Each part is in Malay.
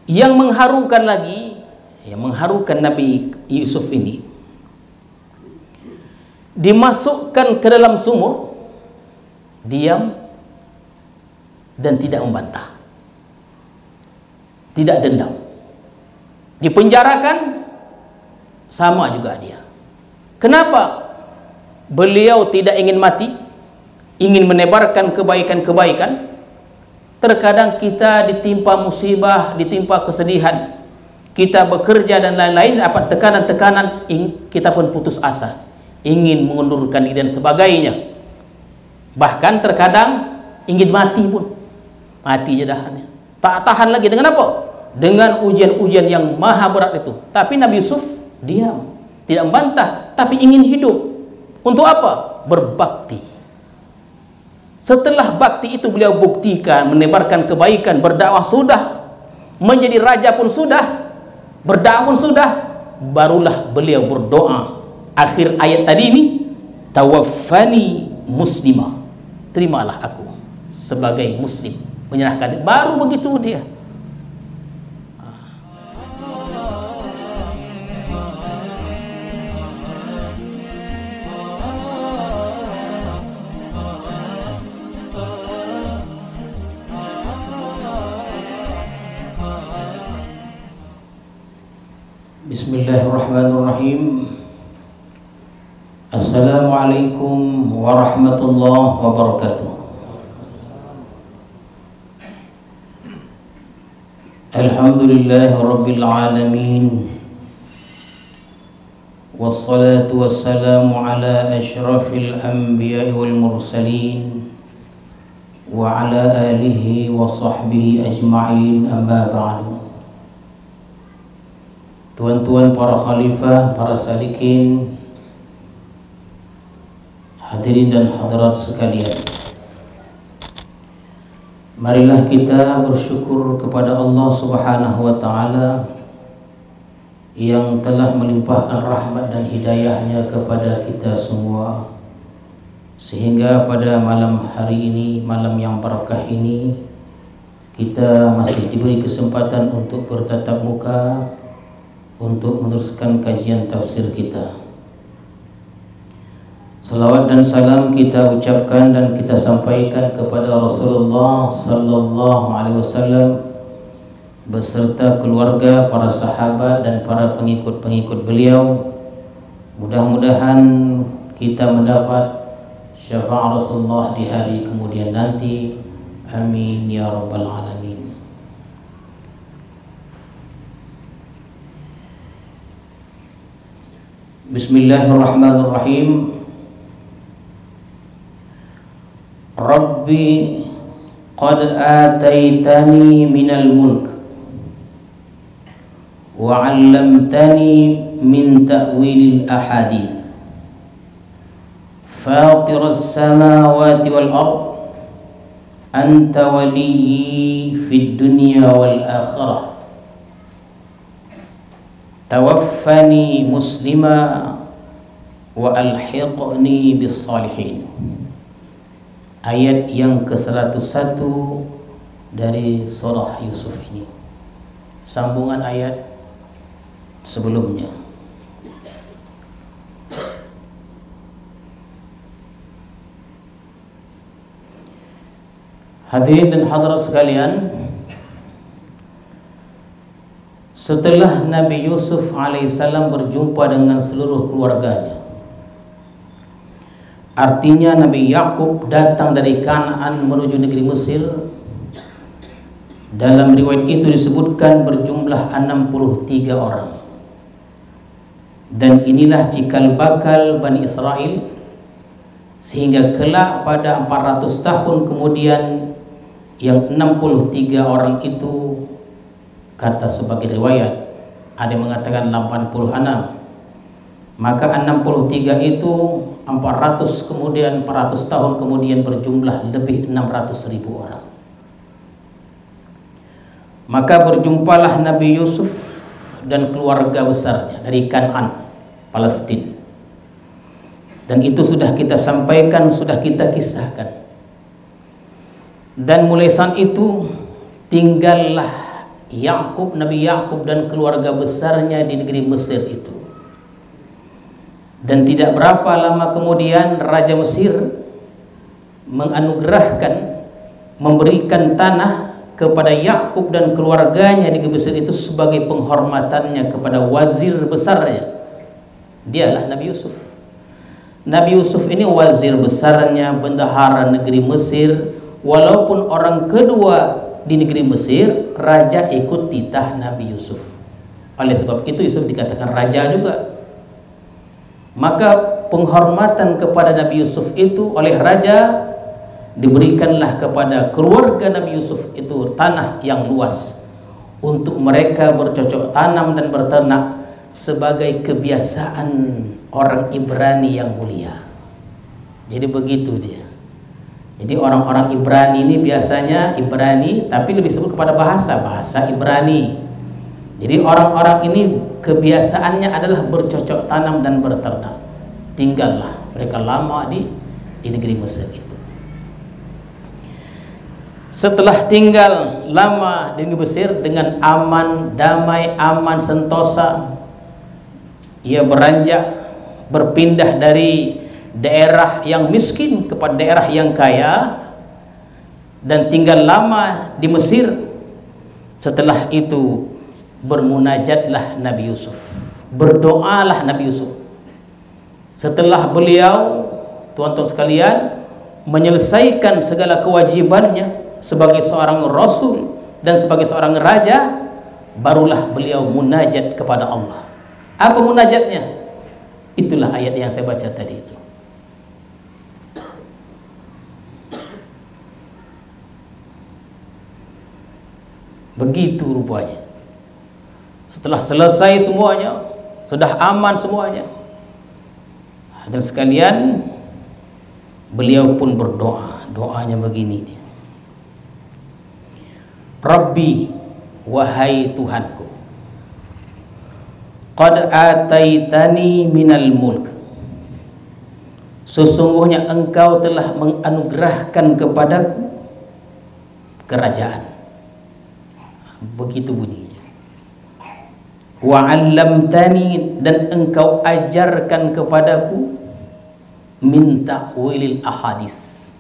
Yang mengharukan lagi, yang mengharukan Nabi Yusuf ini, dimasukkan ke dalam sumur, diam dan tidak membantah, tidak dendam. Dipenjarakan, sama juga dia. Kenapa? Beliau tidak ingin mati, ingin menebarkan kebaikan-kebaikan. Terkadang kita ditimpa musibah, ditimpa kesedihan, kita bekerja dan lain-lain, dapat tekanan-tekanan, kita pun putus asa, ingin mengundurkan diri dan sebagainya. Bahkan terkadang ingin mati pun, mati aja dah, tak tahan lagi. Dengan apa? Dengan ujian-ujian yang maha berat itu. Tapi Nabi Yusuf diam, tidak membantah, tapi ingin hidup. Untuk apa? Berbakti. Setelah bakti itu beliau buktikan, menebarkan kebaikan, berdakwah sudah, menjadi raja pun sudah, berdakwah pun sudah, barulah beliau berdoa. Akhir ayat tadi ini, tawaffani muslimah, terimalah aku sebagai muslim, menyerahkan. Baru begitu dia. Bismillahirrahmanirrahim. Assalamualaikum warahmatullahi wabarakatuh. Alhamdulillahi rabbil alamin, wassalatu wassalamu ala asyrafil anbiya'i wal mursalin wa ala alihi wa sahbihi ajma'in, amma ba'du. Tuan-tuan para khalifah, para salikin, hadirin dan hadirat sekalian, marilah kita bersyukur kepada Allah Subhanahu wa ta'ala yang telah melimpahkan rahmat dan hidayahnya kepada kita semua, sehingga pada malam hari ini, malam yang barakah ini, kita masih diberi kesempatan untuk bertatap muka, untuk meneruskan kajian tafsir kita. Salawat dan salam kita ucapkan dan kita sampaikan kepada Rasulullah sallallahu alaihi wasallam beserta keluarga, para sahabat dan para pengikut-pengikut beliau. Mudah-mudahan kita mendapat syafaat Rasulullah di hari kemudian nanti. Amin ya rabbal alamin. Bismillahirrahmanirrahim. Rabbi qad ataitani minal mulk wa 'allamtani min ta'wilil ahadits fatiras samawati wal ard anta waliyyi fid dunya wal akhirah tawaffani muslima wa alhiqni bis salihin. Ayat yang ke-101 dari surah Yusuf ini, sambungan ayat sebelumnya. Hadirin dan hadirat sekalian, setelah Nabi Yusuf alaihissalam berjumpa dengan seluruh keluarganya, artinya Nabi Yakub datang dari Kanaan menuju negeri Mesir. Dalam riwayat itu disebutkan berjumlah 63 orang. Dan inilah cikal bakal Bani Israel, sehingga kelak pada 400 tahun kemudian yang 63 orang itu, kata sebagai riwayat, ada yang mengatakan 86, maka 63 itu 400 kemudian 400 tahun kemudian berjumlah lebih 600.000 orang. Maka berjumpalah Nabi Yusuf dan keluarga besarnya dari Kanaan, Palestina. Dan itu sudah kita sampaikan, sudah kita kisahkan. Dan mulai saat itu tinggallah Nabi Yakub dan keluarga besarnya di negeri Mesir itu. Dan tidak berapa lama kemudian Raja Mesir menganugerahkan, memberikan tanah kepada Yakub dan keluarganya di negeri Mesir itu sebagai penghormatannya kepada wazir besarnya. Dialah Nabi Yusuf. Nabi Yusuf ini wazir besarnya, bendahara negeri Mesir. Walaupun orang kedua di negeri Mesir, raja ikut titah Nabi Yusuf. Oleh sebab itu Yusuf dikatakan raja juga. Maka penghormatan kepada Nabi Yusuf itu oleh raja, diberikanlah kepada keluarga Nabi Yusuf itu tanah yang luas untuk mereka bercocok tanam dan berternak sebagai kebiasaan orang Ibrani yang mulia. Jadi begitu dia. Jadi orang-orang Ibrani ini biasanya Ibrani, tapi lebih sebut kepada bahasa Ibrani. Jadi orang-orang ini kebiasaannya adalah bercocok tanam dan berternak. Tinggallah mereka lama di negeri Mesir itu. Setelah tinggal lama di negeri Mesir dengan aman, damai, aman, sentosa, ia beranjak berpindah dari daerah yang miskin kepada daerah yang kaya dan tinggal lama di Mesir. Setelah itu bermunajatlah Nabi Yusuf, berdoalah Nabi Yusuf. Setelah beliau, tuan-tuan sekalian, menyelesaikan segala kewajibannya sebagai seorang rasul dan sebagai seorang raja, barulah beliau munajat kepada Allah. Apa munajatnya? Itulah ayat yang saya baca tadi itu. Begitu rupanya. Setelah selesai semuanya, sudah aman semuanya, dan sekalian beliau pun berdoa. Doanya begini nih. Rabbi, wahai Tuhanku, qad ataitani minal mulk, sesungguhnya engkau telah menganugerahkan kepadaku kerajaan. Begitu bunyinya. Wa 'allamtani, dan engkau ajarkan kepadaku min ta'wilil ahadits,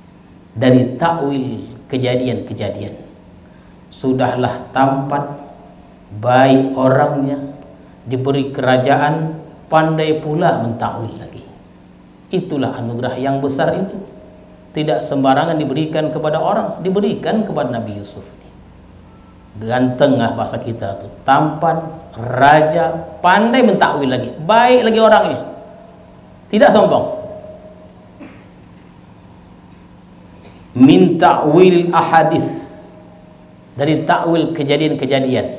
dari takwil kejadian-kejadian. Sudahlah tampan, baik orangnya, diberi kerajaan, pandai pula mentakwil lagi. Itulah anugerah yang besar itu. Tidak sembarangan diberikan kepada orang, diberikan kepada Nabi Yusuf. Ganteng lah bahasa kita tuh, tampan, raja, pandai mentakwil lagi, baik lagi orangnya, tidak sombong. Min ta'wil ahadits, dari takwil kejadian-kejadian.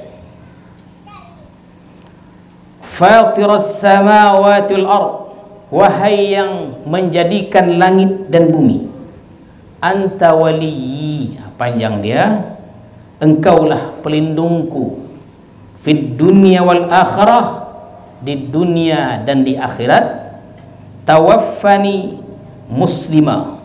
Fatiras samawati wal ard, wahai yang menjadikan langit dan bumi. Anta waliyyi, panjang dia, engkaulah pelindungku, fid dunya wal akhirah, di dunia dan di akhirat. Tawaffani muslima,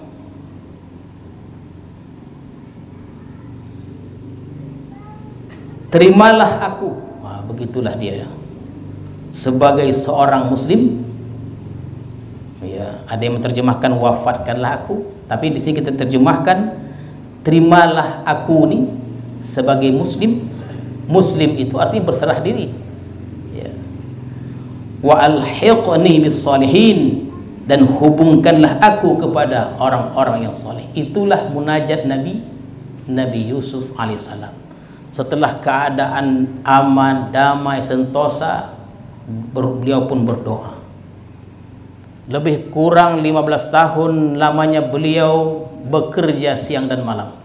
terimalah aku. Begitulah dia, sebagai seorang muslim. Ya, ada yang menerjemahkan wafatkanlah aku, tapi di sini kita terjemahkan terimalah aku nih sebagai muslim. Muslim itu artinya berserah diri. Ya. Wa alhiqni bis salihin, dan hubungkanlah aku kepada orang-orang yang saleh. Itulah munajat Nabi Yusuf alaihissalam. Setelah keadaan aman, damai, sentosa, beliau pun berdoa. Lebih kurang 15 tahun lamanya beliau bekerja siang dan malam,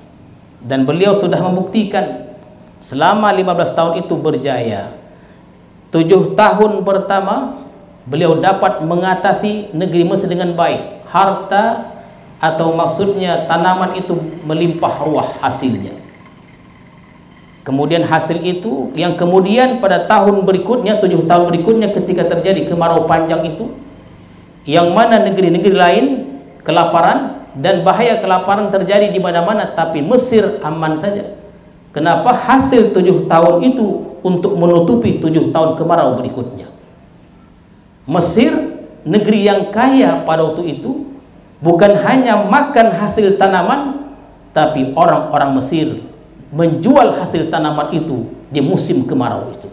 dan beliau sudah membuktikan selama 15 tahun itu berjaya. 7 tahun pertama beliau dapat mengatasi negeri Mesir dengan baik. Harta, atau maksudnya tanaman itu melimpah ruah hasilnya. Kemudian hasil itu yang kemudian pada tahun berikutnya, 7 tahun berikutnya, ketika terjadi kemarau panjang itu, yang mana negeri-negeri lain kelaparan dan bahaya kelaparan terjadi di mana-mana, tapi Mesir aman saja. Kenapa hasil 7 tahun itu untuk menutupi 7 tahun kemarau berikutnya. Mesir, negeri yang kaya pada waktu itu, bukan hanya makan hasil tanaman, tapi orang-orang Mesir menjual hasil tanaman itu di musim kemarau itu.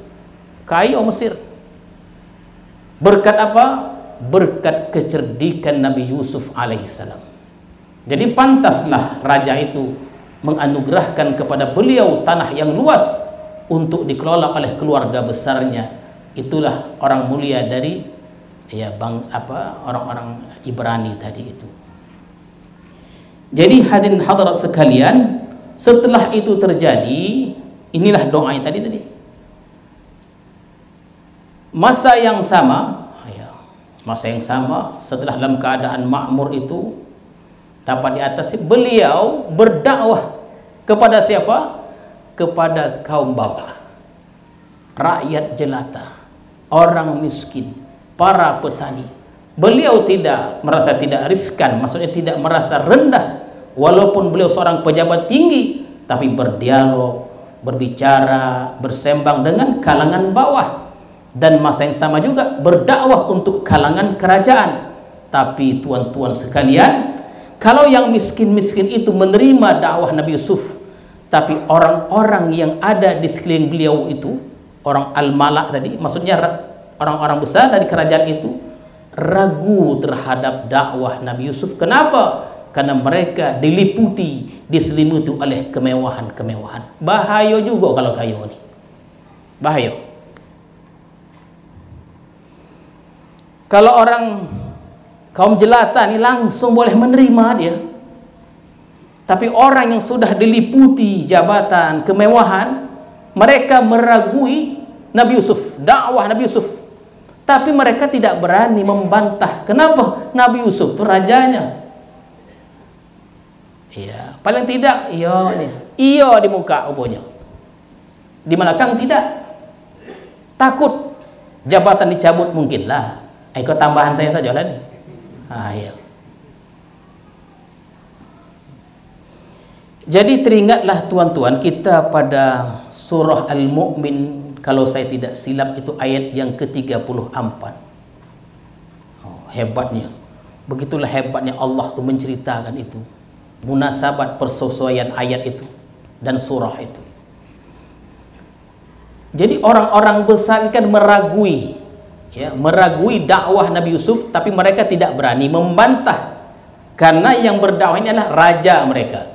Kaya Mesir. Berkat apa? Berkat kecerdikan Nabi Yusuf alaihissalam. Jadi pantaslah raja itu menganugerahkan kepada beliau tanah yang luas untuk dikelola oleh keluarga besarnya. Itulah orang mulia dari orang-orang Ibrani tadi itu. Jadi hadirin hadirat sekalian, setelah itu terjadi, inilah doanya tadi. Masa yang sama setelah dalam keadaan makmur itu dapat diatasi, beliau berdakwah kepada siapa? Kepada kaum bawah, rakyat jelata, orang miskin, para petani. Beliau tidak merasa tidak riskan, maksudnya tidak merasa rendah, walaupun beliau seorang pejabat tinggi, tapi berdialog, berbicara, bersembang dengan kalangan bawah. Dan masa yang sama juga berdakwah untuk kalangan kerajaan. Tapi tuan-tuan sekalian, kalau yang miskin-miskin itu menerima dakwah Nabi Yusuf, tapi orang-orang yang ada di sekeliling beliau itu, orang al-malak tadi, maksudnya orang-orang besar dari kerajaan itu, ragu terhadap dakwah Nabi Yusuf. Kenapa? Karena mereka diliputi, diselimuti oleh kemewahan-kemewahan. Bahaya juga kalau kayu ini. Bahaya. Kalau orang kaum jelata ini langsung boleh menerima dia. Tapi orang yang sudah diliputi jabatan, kemewahan, mereka meragui Nabi Yusuf, dakwah Nabi Yusuf. Tapi mereka tidak berani membantah. Kenapa? Nabi Yusuf itu rajanya. Iya, paling tidak iya di muka uponya. Di belakang tidak. Takut jabatan dicabut mungkinlah. Ikut tambahan saya saja lah nih. Iya. Jadi teringatlah tuan-tuan kita pada surah Al-Mu'min, kalau saya tidak silap itu ayat yang ke-34. Hebatnya. Begitulah hebatnya Allah tuh menceritakan itu. Munasabat persesuaian ayat itu dan surah itu. Jadi orang-orang besar kan meragui dakwah Nabi Yusuf, tapi mereka tidak berani membantah karena yang berdakwah ini adalah raja mereka.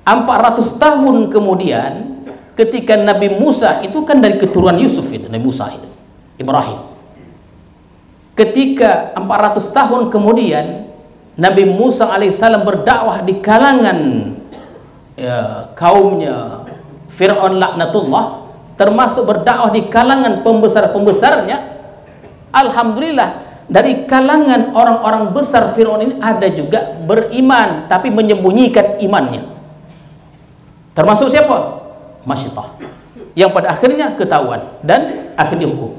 400 tahun kemudian ketika Nabi Musa itu kan dari keturunan Yusuf itu, Nabi Musa itu, Ibrahim. Ketika 400 tahun kemudian Nabi Musa alaihissalam berdakwah di kalangan kaumnya Fir'aun laknatullah, termasuk berdakwah di kalangan pembesar-pembesarnya. Alhamdulillah dari kalangan orang-orang besar Fir'aun ini ada juga beriman tapi menyembunyikan imannya. Termasuk siapa? Masyitah, yang pada akhirnya ketahuan dan akhirnya dihukum.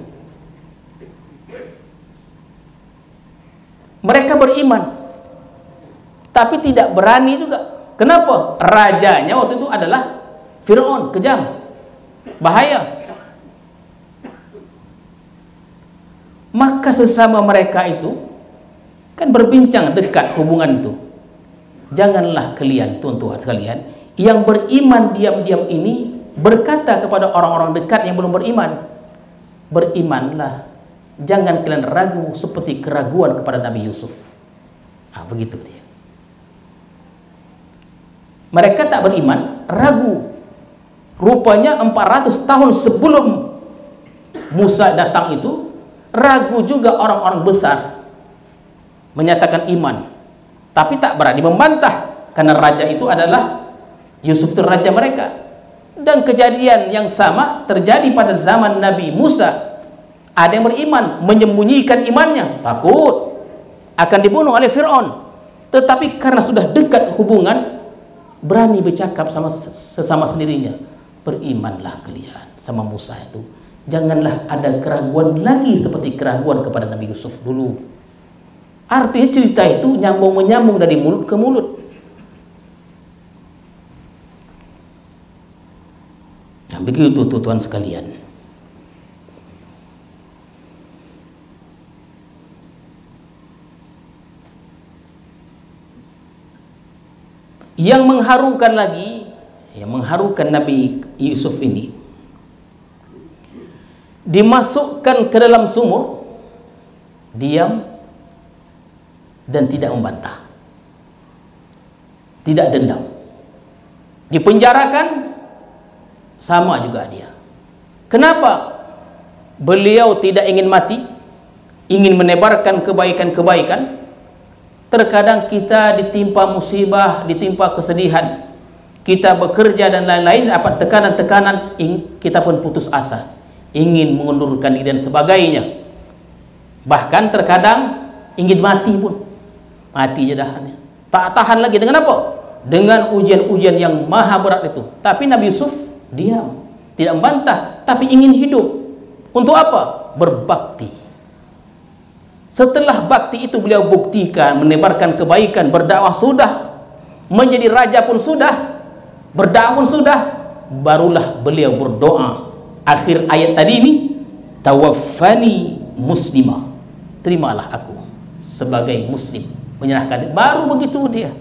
Mereka beriman tapi tidak berani juga. Kenapa? Rajanya waktu itu adalah Fir'aun, kejam, bahaya. Maka sesama mereka itu kan berbincang dekat hubungan itu. Janganlah kalian, tuan-tuan sekalian, yang beriman diam-diam ini berkata kepada orang-orang dekat yang belum beriman, berimanlah, jangan kalian ragu seperti keraguan kepada Nabi Yusuf. Begitu dia. Mereka tak beriman, ragu. Rupanya 400 tahun sebelum Musa datang itu, ragu juga orang-orang besar menyatakan iman, tapi tak berani membantah karena raja itu adalah Yusuf, itu raja mereka. Dan kejadian yang sama terjadi pada zaman Nabi Musa. Ada yang beriman menyembunyikan imannya, takut akan dibunuh oleh Fir'aun, tetapi karena sudah dekat hubungan, berani bercakap sama sesama sendirinya, berimanlah kalian sama Musa itu. Janganlah ada keraguan lagi seperti keraguan kepada Nabi Yusuf dulu. Artinya cerita itu menyambung dari mulut ke mulut. Begitu tuan sekalian. Yang mengharukan lagi, yang mengharukan Nabi Yusuf ini, dimasukkan ke dalam sumur, diam dan tidak membantah, tidak dendam. Dipenjarakan, sama juga dia. Kenapa? Beliau tidak ingin mati, ingin menebarkan kebaikan-kebaikan. Terkadang kita ditimpa musibah, ditimpa kesedihan, kita bekerja dan lain-lain, dapat tekanan-tekanan, kita pun putus asa, ingin mengundurkan diri dan sebagainya. Bahkan terkadang ingin mati pun, mati je dah, tak tahan lagi. Dengan apa? Dengan ujian-ujian yang maha berat itu. Tapi Nabi Yusuf diam, tidak membantah, tapi ingin hidup. Untuk apa? Berbakti. Setelah bakti itu beliau buktikan, menebarkan kebaikan, berdakwah sudah, menjadi raja pun sudah, berdakwah pun sudah, barulah beliau berdoa. Akhir ayat tadi ini, tawaffani muslimah, terimalah aku sebagai muslim, menyerahkan. Baru begitu dia,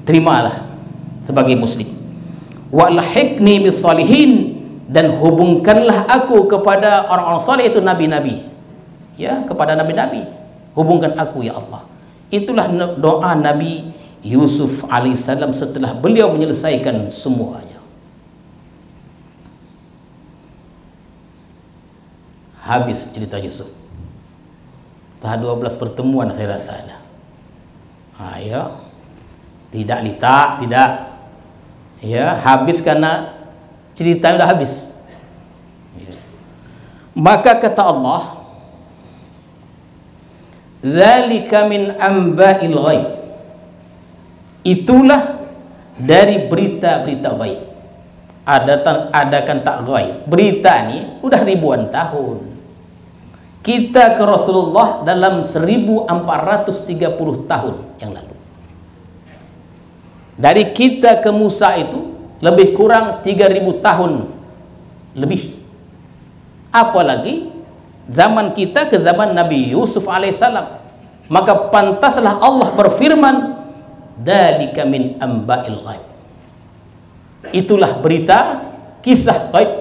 terimalah sebagai muslim. Walhiqni bis salihin, dan hubungkanlah aku kepada orang-orang saleh, itu nabi-nabi, ya, kepada nabi-nabi, hubungkan aku ya Allah. Itulah doa Nabi Yusuf alaihissalam setelah beliau menyelesaikan semuanya. Habis cerita Yusuf. Tahap 12 pertemuan saya rasa ada. Ya. Tidak litak, tidak. Ya, habis karena cerita sudah habis. Maka kata Allah, dzalika min amba'il ghaib, itulah dari berita-berita ghaib. Adakan tak ghaib, berita ni udah ribuan tahun. Kita ke Rasulullah dalam 1430 tahun yang lalu. Dari kita ke Musa itu lebih kurang 3000 tahun lebih. Apalagi zaman kita ke zaman Nabi Yusuf alaihissalam. Maka pantaslah Allah berfirman, dzalika min amba'il ghaib, itulah berita kisah gaib.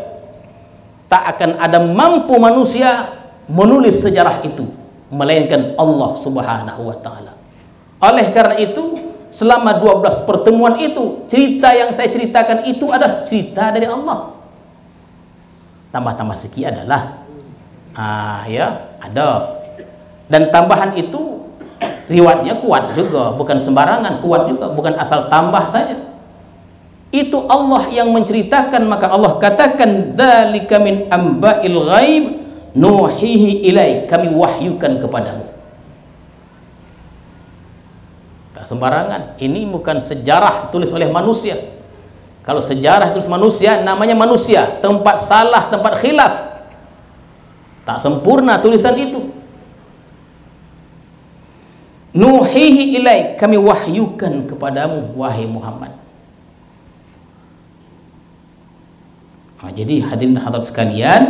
Tak akan ada mampu manusia menulis sejarah itu melainkan Allah subhanahu wa ta'ala. Oleh karena itu, selama 12 pertemuan itu, cerita yang saya ceritakan itu adalah cerita dari Allah. Tambah-tambah sikit adalah ya, ada. Dan tambahan itu riwayatnya kuat juga, bukan sembarangan, kuat juga, bukan asal tambah saja. Itu Allah yang menceritakan, maka Allah katakan, dzalika min amba'il ghaib nuhihi ilaik, kami wahyukan kepadamu. Tak sembarangan, ini bukan sejarah tulis oleh manusia. Kalau sejarah tulis manusia, namanya manusia, tempat salah, tempat khilaf, tak sempurna tulisan itu. Nuhihi ilaik, kami wahyukan kepadamu wahai Muhammad. Jadi hadirin hadirat sekalian,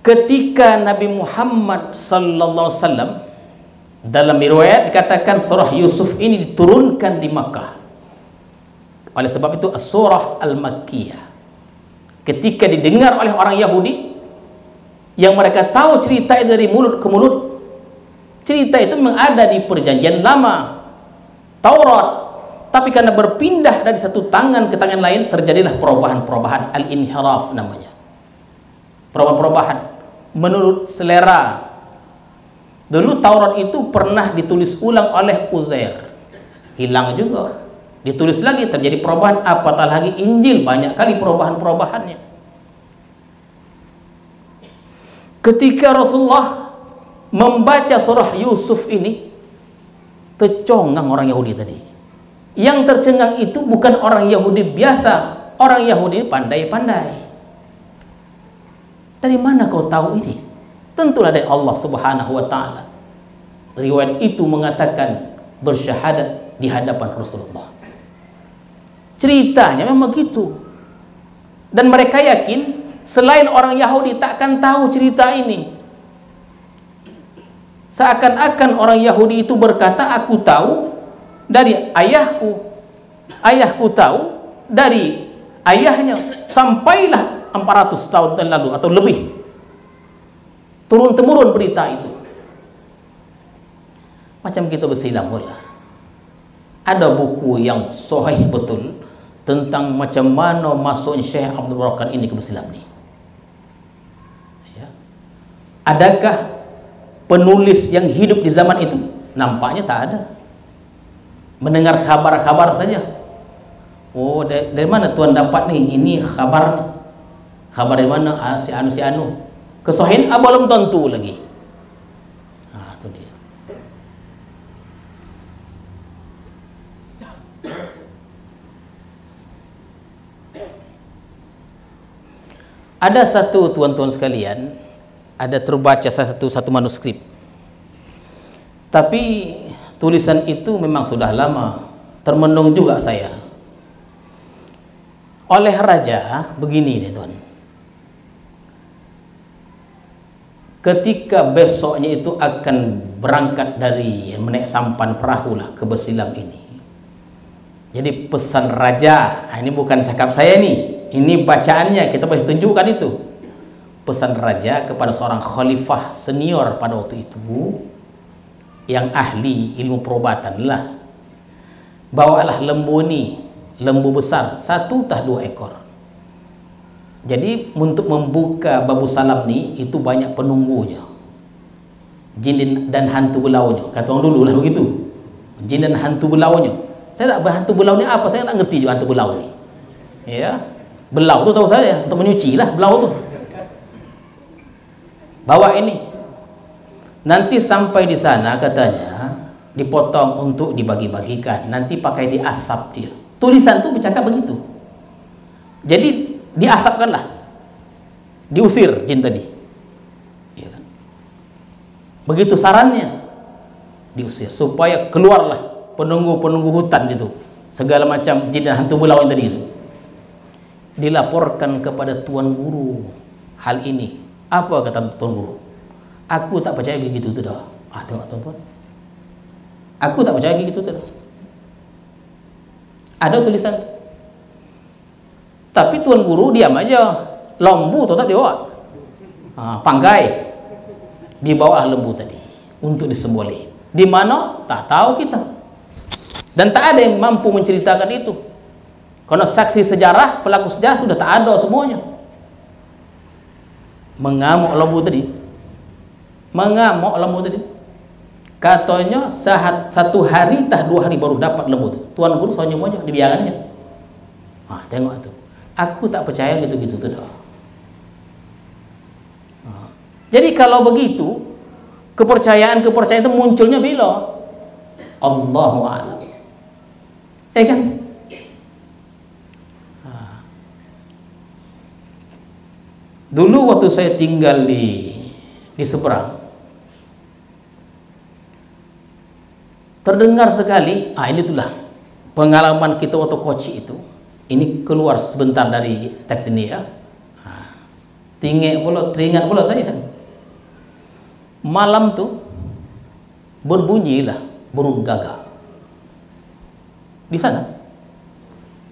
ketika Nabi Muhammad sallallahu alaihi wasallam, dalam riwayat dikatakan surah Yusuf ini diturunkan di Makkah. Oleh sebab itu as-surah al-Makkiyah. Ketika didengar oleh orang Yahudi yang mereka tahu cerita itu dari mulut ke mulut, cerita itu memang ada di perjanjian lama, Taurat. Tapi karena berpindah dari satu tangan ke tangan lain, terjadilah perubahan-perubahan, al-inhiraf namanya. Perubahan-perubahan menurut selera. Dulu Taurat itu pernah ditulis ulang oleh Uzair, hilang juga. Ditulis lagi, terjadi perubahan. Apatah lagi Injil, banyak kali perubahan-perubahannya. Ketika Rasulullah membaca surah Yusuf ini, tercengang orang Yahudi tadi. Yang tercengang itu bukan orang Yahudi biasa, orang Yahudi pandai-pandai. Dari mana kau tahu ini? Tentulah dari Allah subhanahu wa ta'ala. Riwayat itu mengatakan bersyahadat di hadapan Rasulullah. Ceritanya memang begitu. Dan mereka yakin selain orang Yahudi takkan tahu cerita ini. Seakan-akan orang Yahudi itu berkata, aku tahu dari ayahku, ayahku tahu dari ayahnya, sampailah 400 tahun yang lalu atau lebih turun-temurun berita itu. Macam kita bersilam pula. Ada buku yang sahih betul tentang macam mana masuknya Syekh Abdul Barakat ini ke Islam ni. Ya. Adakah penulis yang hidup di zaman itu? Nampaknya tak ada. Mendengar kabar-kabar saja. Oh, dari mana tuan dapat nih? Ini kabar. Kabar dari mana? Si anu si anu. Kesahihan belum tentu lagi. Itu dia. Ada satu, tuan-tuan sekalian, ada terbaca satu manuskrip. Tapi tulisan itu memang sudah lama, termenung juga saya. Oleh raja begini deh tuan. Ketika besoknya itu akan berangkat dari menaik sampan perahu lah ke Besilam ini. Jadi pesan raja, ini bukan cakap saya nih. Ini bacaannya, kita boleh tunjukkan itu. Pesan raja kepada seorang khalifah senior pada waktu itu, yang ahli ilmu perubatan lah. Bawalah lembu ni, lembu besar, 1 atau 2 ekor. Jadi untuk membuka Babu Salam ni, itu banyak penunggunya. Jin dan hantu belaunya. Kata orang dulu lah begitu. Jin dan hantu belaunya. Saya tak hantu belau ni apa, saya tak ngerti juga hantu belau ni. Ya. Belau tu tahu saya, untuk menyuci lah belau tu. Bawa ini. Nanti sampai di sana katanya dipotong untuk dibagi-bagikan. Nanti pakai diasap dia. Tulisan tu bercakap begitu. Jadi diasapkanlah. Diusir jin tadi. Ya. Begitu sarannya. Diusir supaya keluarlah penunggu-penunggu hutan itu. Segala macam jin dan hantu belau yang tadi itu. Dilaporkan kepada tuan guru hal ini. Apa kata tuan guru? Aku tak percaya begitu tu dah. Tengok tuan-tuan. Aku tak percaya begitu tu dah. Ada tulisan. Tapi tuan guru diam aja. Lembu tetap dibawa. Panggai. Dibawa lembu tadi untuk disembelih. Di mana? Tak tahu kita. Dan tak ada yang mampu menceritakan itu. Karena saksi sejarah, pelaku sejarah sudah tak ada semuanya. Mengamuk lembu tadi. Mengamuk lembu tadi. Katanya 1 hari tah 2 hari baru dapat lembu tu. Tuan guru senyum aja, dibiarkannya. Tengok tu. Aku tak percaya gitu-gitu tu dah. Jadi kalau begitu, kepercayaan itu munculnya bila? Allahu a'lam. Kan? Dulu waktu saya tinggal di seberang, terdengar sekali, ini itulah pengalaman kita waktu Koci itu. Ini keluar sebentar dari teks ini ya. Teringat pula saya. Malam tu berbunyilah burung gagak. Di sana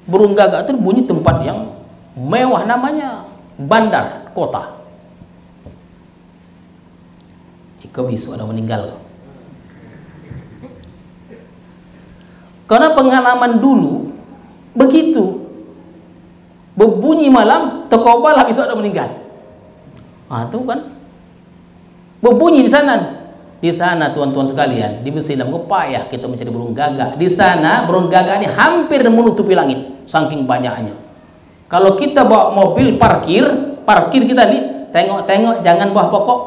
burung gagak itu bunyi tempat yang mewah, namanya bandar kota. Ika bisu ada meninggal. Karena pengalaman dulu begitu, berbunyi malam, tekobalah besok ada meninggal. Itu kan berbunyi di sana. Di sana tuan-tuan sekalian, di Besilam payah kita mencari burung gagak. Di sana burung gagak ini hampir menutupi langit, saking banyaknya. Kalau kita bawa mobil parkir kita nih, tengok-tengok jangan buah pokok.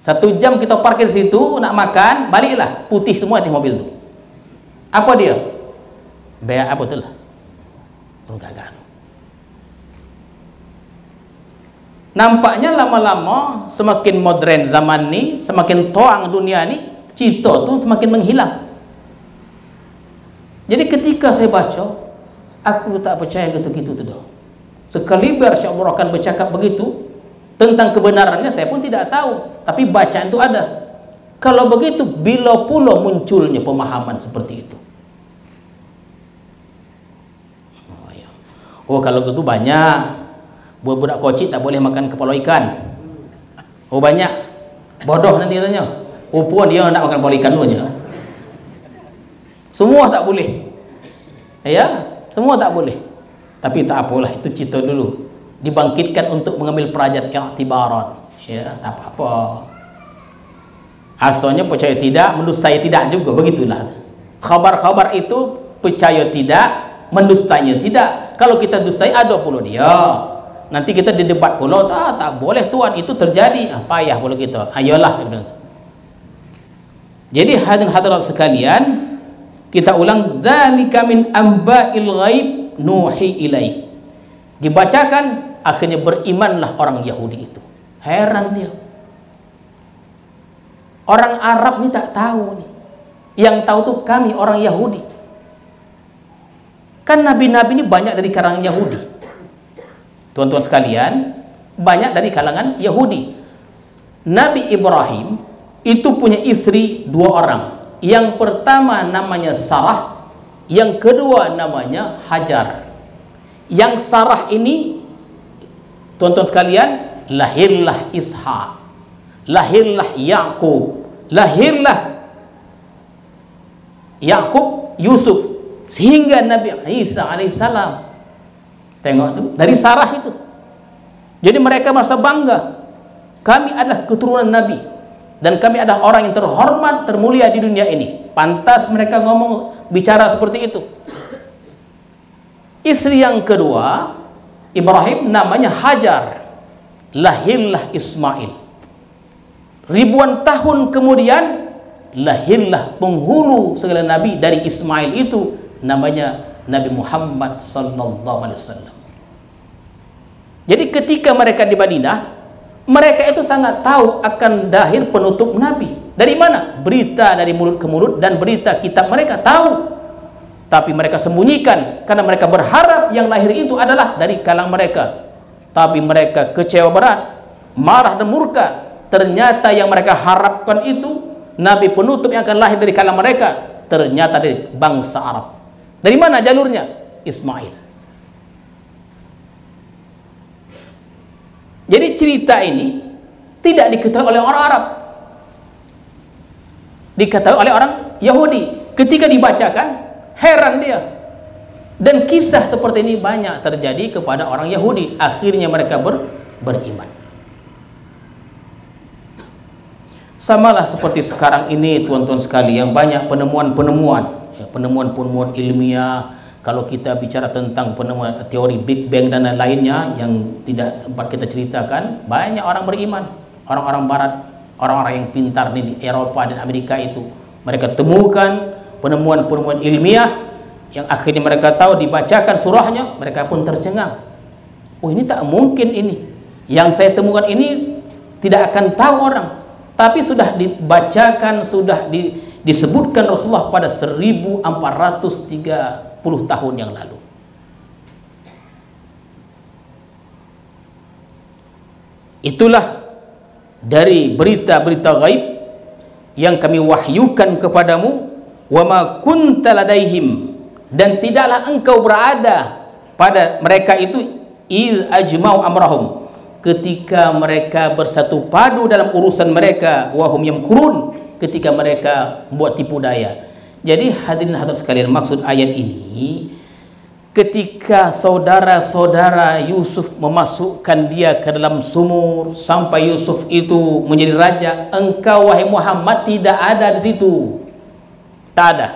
1 jam kita parkir situ, nak makan, baliklah putih semua di mobil tu. Apa dia? Beak apa tu lah? Burung gagak tu. Nampaknya lama-lama semakin modern zaman ni, semakin toang dunia ni, cita tu semakin menghilang. Jadi ketika saya baca, aku tak percaya gitu-gitu tu dah. Sekaliber Syekh Abdul Rahman bercakap begitu tentang kebenarannya, saya pun tidak tahu, tapi bacaan itu ada. Kalau begitu, bila pula munculnya pemahaman seperti itu? Oh, kalau gitu banyak. Budak kocik tak boleh makan kepala ikan. Oh, banyak. Bodoh nanti katanya. Oh, puan dia nak makan kepala ikan tu aja. Semua tak boleh. Ya, semua tak boleh. Tapi tak apalah, itu cerita dulu. Dibangkitkan untuk mengambil pelajaran i'tibaran. Ya, tak apa-apa. Asalnya percaya tidak, mendustai tidak juga, begitulah. Khabar-khabar itu percaya tidak, mendustainya tidak. Kalau kita dustai, ada pula dia. Nanti kita didebat pula, tak boleh tuan, itu terjadi. Payah pula kita. Ayolah. Jadi hadirin hadirat sekalian, kita ulang, dzalika min amba'il ghaib nuhi ilaik. Dibacakan, akhirnya berimanlah orang Yahudi itu. Heran dia. Orang Arab ni tak tahu ni. Yang tahu tu kami orang Yahudi. Kan nabi-nabi ini banyak dari kalangan Yahudi. Tuan-tuan sekalian, banyak dari kalangan Yahudi. Nabi Ibrahim itu punya istri 2 orang. Yang pertama namanya Sarah, yang kedua namanya Hajar. Yang Sarah ini, tuan-tuan sekalian, lahirlah Ishak, lahirlah Yakub, lahirlah Yakub, Yusuf, sehingga Nabi Isa alaihissalam. Tengok tu, dari Sarah itu. Jadi mereka merasa bangga, kami adalah keturunan Nabi, dan kami adalah orang yang terhormat, termulia di dunia ini. Pantas mereka ngomong, bicara seperti itu. Istri yang kedua Ibrahim namanya Hajar, lahirlah Ismail. Ribuan tahun kemudian lahirlah penghulu segala nabi dari Ismail itu, namanya Nabi Muhammad sallallahu alaihi wasallam. Jadi ketika mereka di Madinah, mereka itu sangat tahu akan lahir penutup nabi. Dari mana? Berita dari mulut ke mulut, dan berita kitab mereka tahu. Tapi mereka sembunyikan karena mereka berharap yang lahir itu adalah dari kalangan mereka. Tapi mereka kecewa berat, marah dan murka. Ternyata yang mereka harapkan itu nabi penutup yang akan lahir dari kalangan mereka, ternyata dari bangsa Arab. Dari mana jalurnya? Ismail. Jadi cerita ini tidak diketahui oleh orang Arab, diketahui oleh orang Yahudi. Ketika dibacakan, heran dia. Dan kisah seperti ini banyak terjadi kepada orang Yahudi. Akhirnya mereka beriman. Samalah seperti sekarang ini, tuan-tuan sekalian, banyak penemuan-penemuan, penemuan-penemuan ilmiah. Kalau kita bicara tentang penemuan teori Big Bang dan lain-lainnya yang tidak sempat kita ceritakan, banyak orang beriman. Orang-orang barat, orang-orang yang pintar di Eropa dan Amerika itu, mereka temukan penemuan-penemuan ilmiah yang akhirnya mereka tahu, dibacakan surahnya, mereka pun tercengang. Oh, ini tak mungkin ini. Yang saya temukan ini tidak akan tahu orang. Tapi sudah dibacakan, sudah disebutkan Rasulullah pada 1430 tahun yang lalu. Itulah dari berita-berita gaib yang kami wahyukan kepadamu. Wa ma kunta ladaihim, dan tidaklah engkau berada pada mereka itu, iz ajma'u amrahum, ketika mereka bersatu padu dalam urusan mereka, wahum yamkurun, ketika mereka buat tipu daya. Jadi hadirin hadirat sekalian, maksud ayat ini, ketika saudara-saudara Yusuf memasukkan dia ke dalam sumur sampai Yusuf itu menjadi raja, engkau wahai Muhammad tidak ada di situ. Tak ada.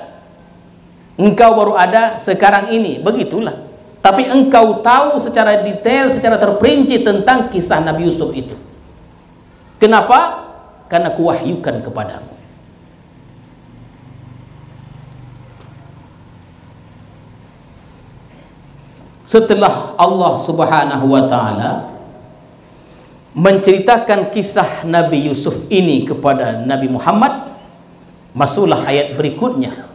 Engkau baru ada sekarang ini, begitulah. Tapi engkau tahu secara detail, secara terperinci tentang kisah Nabi Yusuf itu. Kenapa? Karena kuwahyukan kepadamu. Setelah Allah Subhanahu wa taala menceritakan kisah Nabi Yusuf ini kepada Nabi Muhammad, masuklah ayat berikutnya.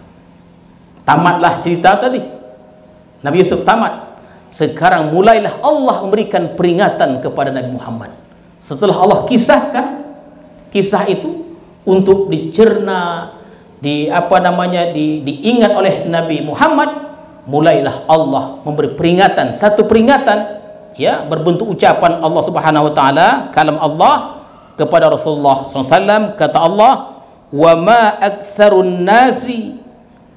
Tamatlah cerita tadi, Nabi Yusuf tamat. Sekarang mulailah Allah memberikan peringatan kepada Nabi Muhammad. Setelah Allah kisahkan kisah itu untuk dicerna, diingat oleh Nabi Muhammad, mulailah Allah memberi peringatan, satu peringatan ya, berbentuk ucapan Allah Subhanahu wa taala, kalam Allah kepada Rasulullah SAW. Kata Allah, wa ma aktsarun nasi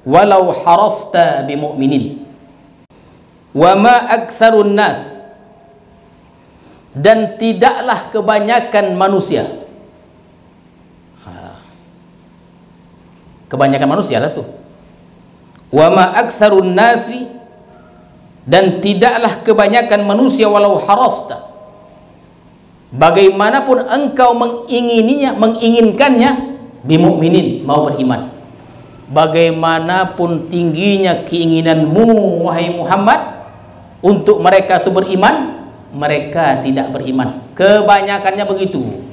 walau harasta bimu'minin. Wa ma aktsarun nas, dan tidaklah kebanyakan manusia. Kebanyakan manusia lah tuh. Wa ma aktsarun nasi, dan tidaklah kebanyakan manusia walau harasta, bagaimanapun engkau menginginkannya, bimu'minin, mau beriman. Bagaimanapun tingginya keinginanmu wahai Muhammad untuk mereka itu beriman, mereka tidak beriman. Kebanyakannya begitu.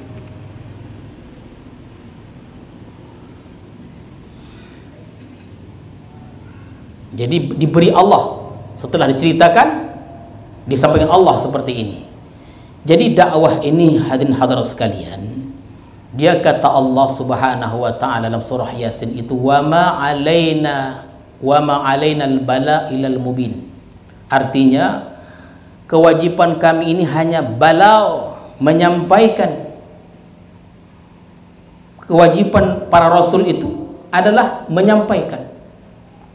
Jadi diberi Allah, setelah diceritakan, disampaikan Allah seperti ini. Jadi dakwah ini, hadirin hadirat sekalian, dia kata Allah Subhanahu wa taala dalam surah Yasin itu, wa ma alaina al-bala ilal mubin. Artinya kewajiban kami ini hanya balau, menyampaikan. Kewajiban para rasul itu adalah menyampaikan.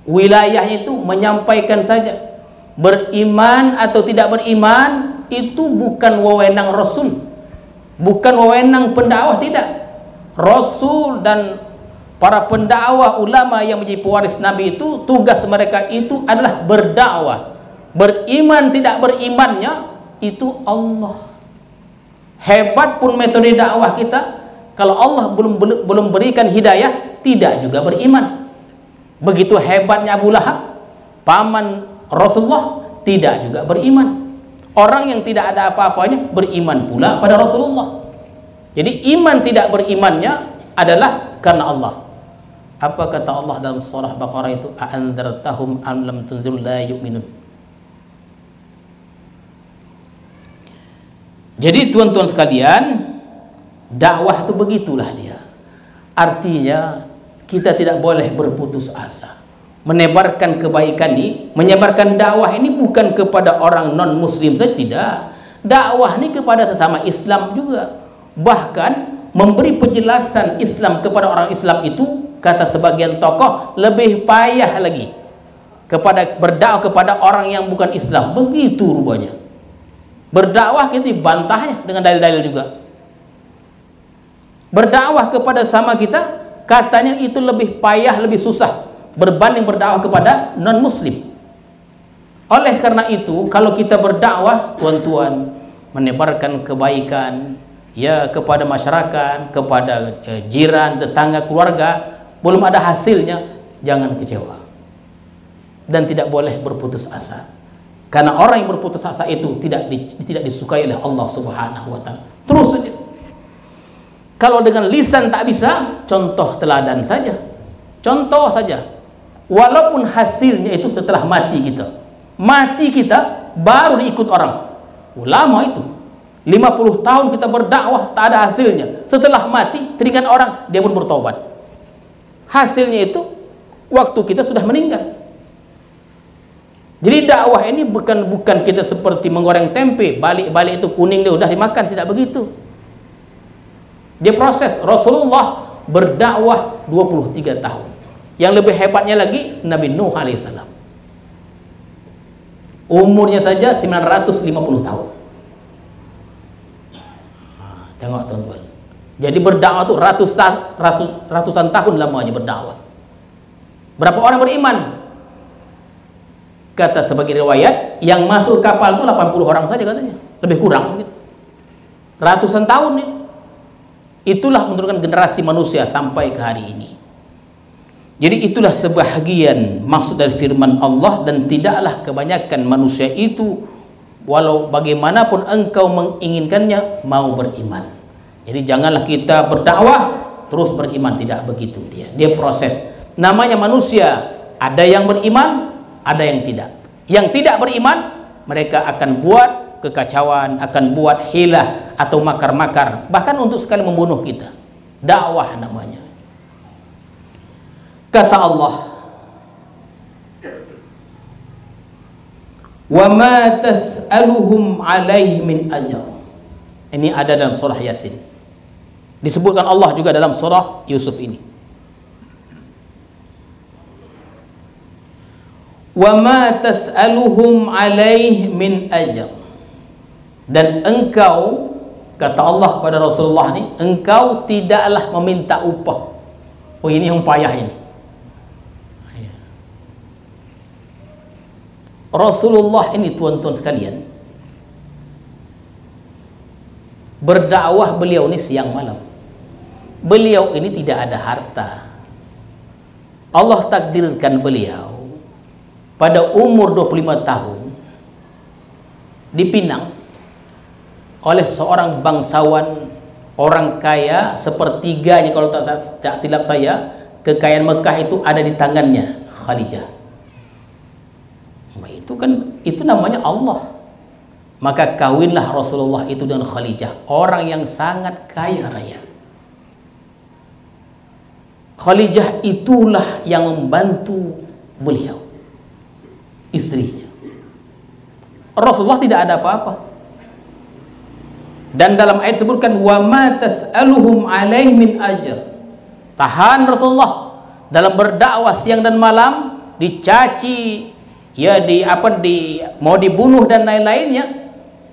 Wilayah itu menyampaikan saja. Beriman atau tidak beriman itu bukan wewenang rasul, bukan wewenang pendakwah, tidak. Rasul dan para pendakwah, ulama yang menjadi pewaris Nabi itu, tugas mereka itu adalah berdakwah. Beriman tidak berimannya itu Allah. Hebat pun metode dakwah kita, kalau Allah belum berikan hidayah, tidak juga beriman. Begitu hebatnya Abu Lahab, paman Rasulullah, tidak juga beriman. Orang yang tidak ada apa-apanya beriman pula pada Rasulullah. Jadi iman tidak berimannya adalah karena Allah. Apa kata Allah dalam surah Baqarah itu, a'anzartahum am lam tunzir la yu'minun. Jadi tuan-tuan sekalian, dakwah itu begitulah dia. Artinya kita tidak boleh berputus asa. Menebarkan kebaikan ini, menyebarkan dakwah ini bukan kepada orang non muslim saja, tidak. Dakwah ini kepada sesama Islam juga. Bahkan memberi penjelasan Islam kepada orang Islam itu, kata sebagian tokoh, lebih payah lagi kepada berdakwah kepada orang yang bukan Islam. Begitu rupanya. Berdakwah kita dibantahnya dengan dalil-dalil juga. Berdakwah kepada sama kita, katanya itu lebih payah, lebih susah berbanding berdakwah kepada non muslim. Oleh karena itu, kalau kita berdakwah, tuan-tuan, menebarkan kebaikan ya kepada masyarakat, kepada jiran, tetangga, keluarga, belum ada hasilnya, jangan kecewa dan tidak boleh berputus asa. Karena orang yang berputus asa itu tidak disukai oleh Allah Subhanahu wa taala. Terus saja. Kalau dengan lisan tak bisa, contoh teladan saja. Contoh saja. Walaupun hasilnya itu setelah mati kita. Mati kita baru diikut orang. Ulama itu 50 tahun kita berdakwah tak ada hasilnya. Setelah mati teringat orang, dia pun bertobat. Hasilnya itu waktu kita sudah meninggal. Jadi dakwah ini bukan kita seperti menggoreng tempe, balik itu kuning dia udah dimakan, tidak begitu. Dia proses. Rasulullah berdakwah 23 tahun. Yang lebih hebatnya lagi Nabi Nuh alaihissalam. Umurnya saja 950 tahun. Tengok tuan-tuan. Jadi berdakwah itu ratusan tahun lamanya berdakwah. Berapa orang beriman? Kata sebagai riwayat, yang masuk kapal itu 80 orang saja katanya, lebih kurang gitu. Ratusan tahun itu. Itulah menurunkan generasi manusia sampai ke hari ini. Jadi itulah sebahagian maksud dari firman Allah, dan tidaklah kebanyakan manusia itu walau bagaimanapun engkau menginginkannya mau beriman. Jadi janganlah kita berdakwah terus beriman, tidak begitu dia. Dia proses. Namanya manusia ada yang beriman, ada yang tidak. Yang tidak beriman, mereka akan buat kekacauan, akan buat hilah atau makar-makar, bahkan untuk sekali membunuh kita. Dakwah namanya. Kata Allah, wa ma tas'aluhum alaihi min ajr. Ini ada dalam surah Yasin. Disebutkan Allah juga dalam surah Yusuf ini. Wa ma tas'aluhum alaihi min ajr. Dan engkau, kata Allah kepada Rasulullah ini, engkau tidaklah meminta upah. Oh, ini yang payah ini. Rasulullah ini, tuan-tuan sekalian, berdakwah beliau ini siang malam. Beliau ini tidak ada harta. Allah takdirkan beliau pada umur 25 tahun di Pinang oleh seorang bangsawan, orang kaya, sepertiganya kalau tak silap saya, kekayaan Mekah itu ada di tangannya, Khadijah. Itu namanya Allah. Maka kawinlah Rasulullah itu dengan Khadijah, orang yang sangat kaya raya. Khadijah itulah yang membantu beliau, istrinya. Rasulullah tidak ada apa-apa. Dan dalam ayat disebutkan wa ma tas'aluhum alaihi min ajr. Tahan Rasulullah dalam berdakwah siang dan malam, dicaci, ya mau dibunuh dan lain-lainnya,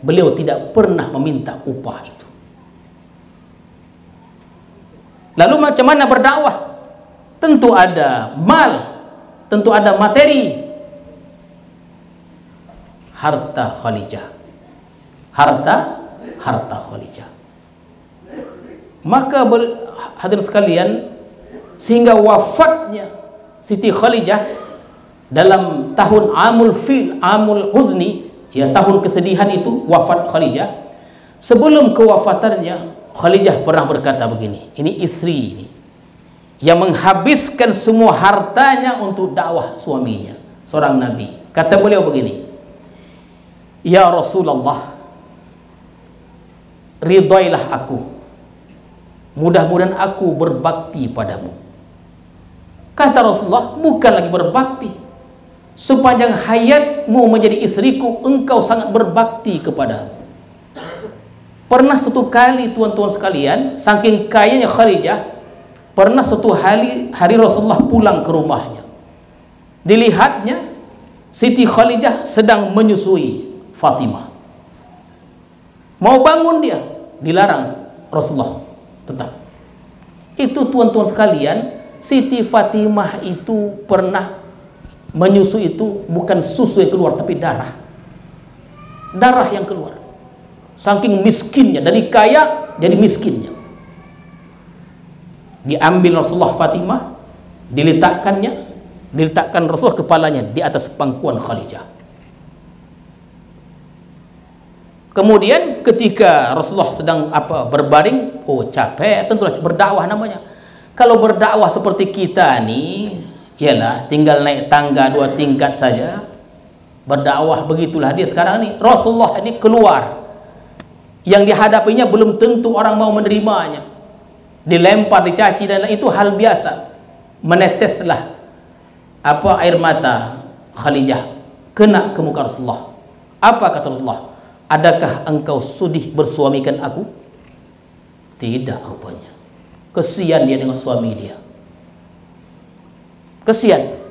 beliau tidak pernah meminta upah itu. Lalu macam mana berdakwah? Tentu ada mal, tentu ada materi. Harta Khadijah. Harta Khadijah. Maka hadirin sekalian, sehingga wafatnya Siti Khadijah dalam tahun Amul Huzni, ya tahun kesedihan itu, wafat Khadijah. Sebelum kewafatannya, Khadijah pernah berkata begini, ini istri ini yang menghabiskan semua hartanya untuk dakwah suaminya, seorang nabi. Kata beliau begini, ya Rasulullah, ridailah aku, mudah-mudahan aku berbakti padamu. Kata Rasulullah, bukan lagi berbakti, sepanjang hayatmu menjadi istriku, engkau sangat berbakti kepadamu. Pernah satu kali, tuan-tuan sekalian, saking kayanya Khadijah, pernah satu hari Rasulullah pulang ke rumahnya, dilihatnya Siti Khadijah sedang menyusui Fatimah. Mau bangun dia, dilarang Rasulullah tetap. Itu tuan-tuan sekalian, Siti Fatimah itu pernah menyusui, itu bukan susu yang keluar, tapi darah yang keluar. Saking miskinnya, dari kaya jadi miskinnya. Diambil Rasulullah Fatimah, diletakkan Rasulullah kepalanya di atas pangkuan Khadijah. Kemudian ketika Rasulullah sedang berbaring, capek, tentu berdakwah namanya. Kalau berdakwah seperti kita nih, ialah tinggal naik tangga 2 tingkat saja. Berdakwah begitulah dia sekarang nih. Rasulullah ini keluar, yang dihadapinya belum tentu orang mau menerimanya, dilempar, dicaci, dan itu hal biasa. Meneteslah air mata Khadijah kena ke muka Rasulullah. Apa kata Rasulullah? Adakah engkau sudi bersuamikan aku? Tidak rupanya. Kesian dia dengan suami dia. Kesian.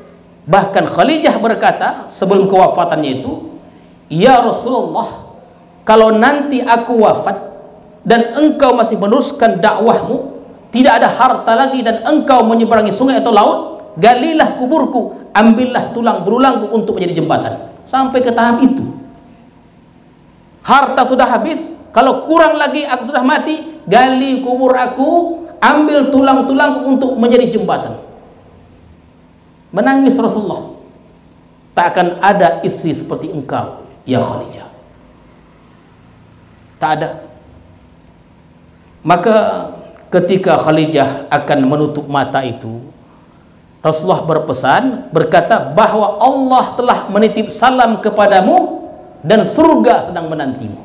Bahkan Khadijah berkata sebelum kewafatannya itu, ya Rasulullah, kalau nanti aku wafat dan engkau masih meneruskan dakwahmu, tidak ada harta lagi, dan engkau menyeberangi sungai atau laut, galilah kuburku, ambillah tulang berulangku untuk menjadi jembatan. Sampai ke tahap itu. Harta sudah habis, kalau kurang lagi aku sudah mati, gali kubur aku, ambil tulang-tulangku untuk menjadi jembatan. Menangis Rasulullah. Tak akan ada istri seperti engkau, ya Khadijah. Tak ada. Maka ketika Khadijah akan menutup mata itu, Rasulullah berpesan, berkata bahwa Allah telah menitip salam kepadamu dan surga sedang menantimu.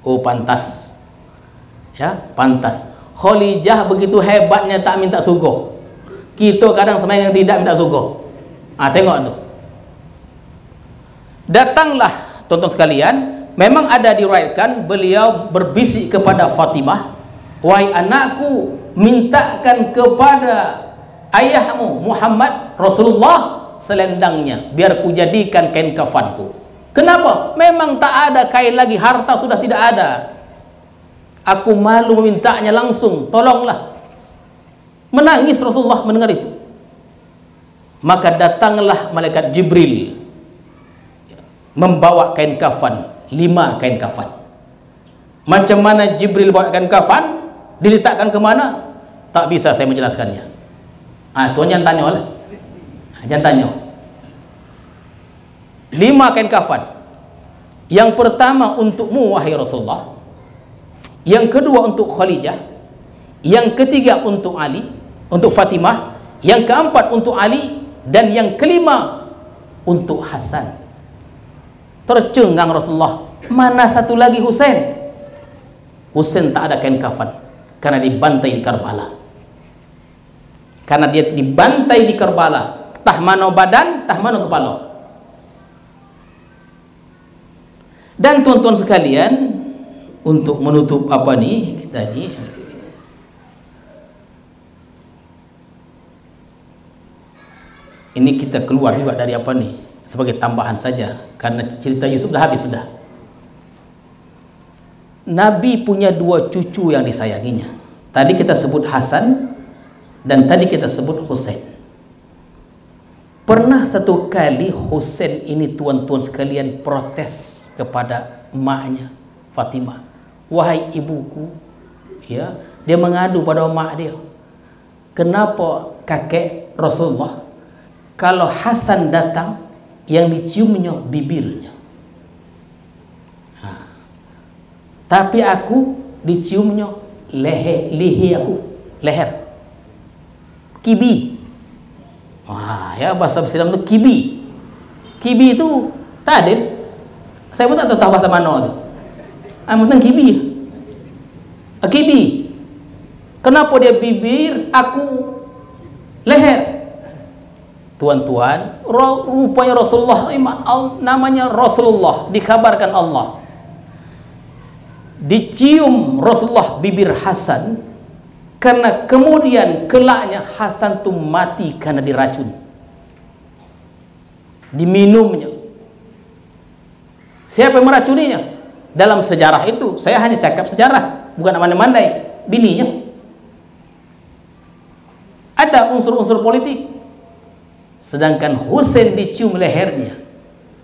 Oh, pantas. Ya, pantas. Khadijah begitu hebatnya tak minta suguh. Kita kadang semayang tidak minta suguh. Tengok tu. Datanglah, tonton sekalian, memang ada diriwayatkan beliau berbisik kepada Fatimah, "Wahai anakku, mintakan kepada ayahmu Muhammad Rasulullah selendangnya biar ku jadikan kain kafanku." Kenapa? Memang tak ada kain lagi, harta sudah tidak ada. Aku malu memintanya langsung, tolonglah. Menangis Rasulullah mendengar itu. Maka datanglah malaikat Jibril membawa kain kafan, 5 kain kafan. Macam mana Jibril bawa kain kafan, diletakkan ke mana? Tak bisa saya menjelaskannya. Tuan jangan tanya lah. Jangan tanya. 5 kain kafan. Yang pertama untukmu wahai Rasulullah. Yang kedua untuk Khadijah. Yang ketiga untuk Ali, untuk Fatimah. Yang keempat untuk Ali, dan yang kelima untuk Hasan. Tercengang Rasulullah. Mana satu lagi Husain? Husain tak ada kain kafan karena dibantai di Karbala. Karena dia dibantai di Karbala, tah mano badan, tah mano kepala. Dan tuan-tuan sekalian, untuk menutup apa nih kita ni, ini kita keluar juga dari apa nih sebagai tambahan saja, karena cerita Yusuf dah habis sudah. Nabi punya 2 cucu yang disayanginya. Tadi kita sebut Hasan dan tadi kita sebut Husain. Pernah satu kali Husain ini tuan-tuan sekalian protes kepada emaknya Fatimah, "Wahai ibuku," ya, dia mengadu pada emak dia, "Kenapa kakek Rasulullah kalau Hasan datang yang diciumnya bibirnya, tapi aku diciumnya leher aku, leher, kibi." Ya, bahasa Islam itu kibi. Kibi itu tak adil. Saya pun tak tahu bahasa mana tu. Tentang kibi. Kibi. Kenapa dia bibir, aku leher? Tuan-tuan, rupanya Rasulullah, namanya Rasulullah, dikabarkan Allah, dicium Rasulullah bibir Hasan, karena kemudian kelaknya Hasan tu mati karena diracun, diminumnya. Siapa yang meracuninya? Dalam sejarah itu, saya hanya cakap sejarah, bukan mandai-mandai, bininya. Ada unsur-unsur politik. Sedangkan Husain dicium lehernya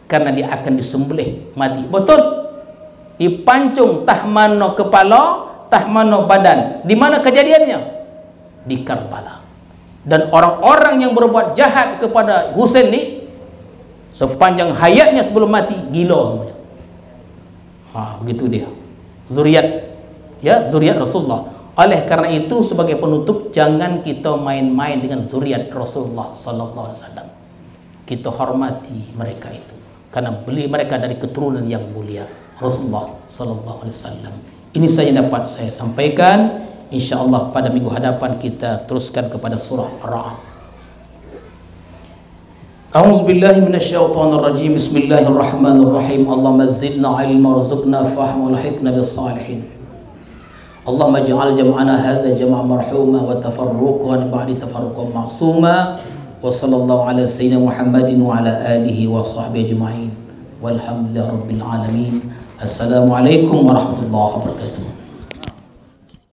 karena dia akan disembelih mati. Betul? Dipancung tahmano kepala, tahmano badan. Di mana kejadiannya? Di Karbala. Dan orang-orang yang berbuat jahat kepada Husain ini sepanjang hayatnya sebelum mati gila semuanya. Begitu dia. Zuriat, ya, zuriat Rasulullah. Oleh karena itu, sebagai penutup, jangan kita main-main dengan zuriat Rasulullah sallallahu alaihi wasallam. Kita hormati mereka itu karena mereka dari keturunan yang mulia Rasulullah sallallahu alaihi wasallam. Ini saja dapat saya sampaikan. Insyaallah pada minggu hadapan kita teruskan kepada surah Ar-Ra'd. A'udzu billahi minasyaitonir rajim. Bismillahirrahmanirrahim. Allahumma zidna ilma warzuqna fahma walhiqna bis salihin. Allahumma ij'al jam'ana hadza jam'an marhuma wa tafarruqana ba'da tafarruqan ma'suma. Wa sallallahu ala sayyidina Muhammadin wa ala alihi wa sahbihi ajma'in. Walhamdulillahi rabbil alamin. Assalamualaikum warahmatullahi wabarakatuh.